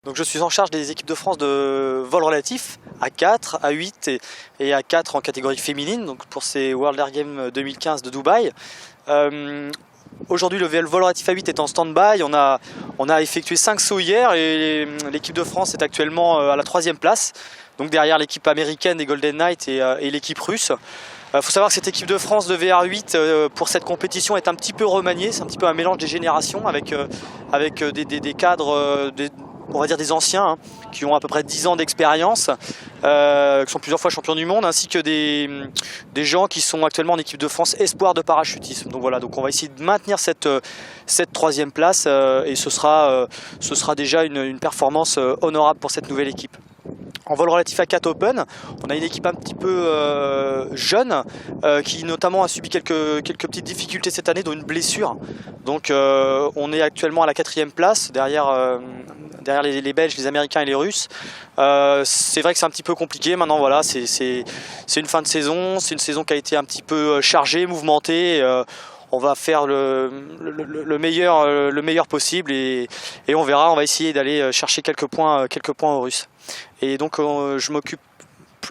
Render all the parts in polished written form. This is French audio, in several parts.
Donc je suis en charge des équipes de France de vol relatif à 4, à 8 et à 4 en catégorie féminine, donc pour ces World Air Games 2015 de Dubaï. Aujourd'hui, le vol relatif à 8 est en stand-by. On a effectué 5 sauts hier et l'équipe de France est actuellement à la 3e place, donc derrière l'équipe américaine des Golden Knights et l'équipe russe. Il faut savoir que cette équipe de France de VR8 pour cette compétition est un petit peu remaniée. C'est un petit peu un mélange des générations avec des cadres, on va dire des anciens, hein, qui ont à peu près 10 ans d'expérience, qui sont plusieurs fois champions du monde, ainsi que des gens qui sont actuellement en équipe de France espoir de parachutisme. Donc voilà, donc on va essayer de maintenir cette 3e place et ce sera déjà une performance honorable pour cette nouvelle équipe. En vol relatif à 4 Open, on a une équipe un petit peu jeune qui notamment a subi quelques petites difficultés cette année, dont une blessure. Donc on est actuellement à la 4e place derrière les Belges, les Américains et les Russes. C'est vrai que c'est un petit peu compliqué. Maintenant voilà, c'est une fin de saison, c'est une saison qui a été un petit peu chargée, mouvementée. On va faire le meilleur possible et on verra. On va essayer d'aller chercher quelques points aux Russes. Et donc je m'occupe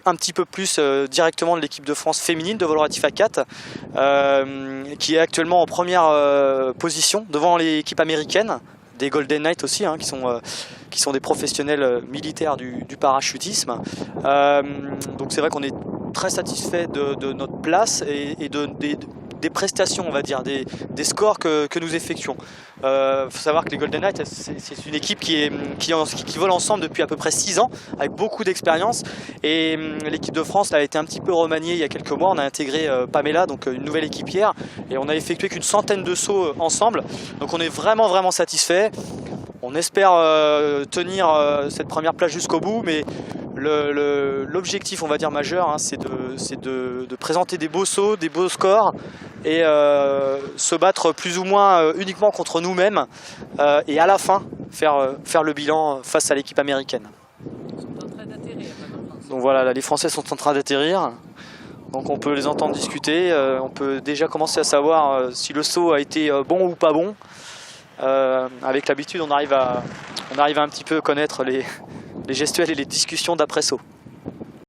un petit peu plus directement de l'équipe de France féminine de vol relatif à 4 qui est actuellement en première position devant l'équipe américaine des Golden Knights aussi, hein, qui sont des professionnels militaires du parachutisme. Donc c'est vrai qu'on est très satisfait de notre place et des prestations, on va dire, des scores que nous effectuons. Faut savoir que les Golden Knights, c'est une équipe qui vole ensemble depuis à peu près 6 ans, avec beaucoup d'expérience. Et l'équipe de France a été un petit peu remaniée il y a quelques mois. On a intégré Pamela, donc une nouvelle équipière, et on a effectué qu'une centaine de sauts ensemble. Donc on est vraiment satisfait. On espère tenir cette première place jusqu'au bout, mais l'objectif, on va dire, majeur, hein, c'est de présenter des beaux sauts, des beaux scores et se battre plus ou moins uniquement contre nous-mêmes et à la fin faire le bilan face à l'équipe américaine. Donc voilà, là, les Français sont en train d'atterrir. Donc on peut les entendre discuter, on peut déjà commencer à savoir si le saut a été bon ou pas bon. Avec l'habitude, on arrive à un petit peu connaître les gestuels et les discussions d'après saut.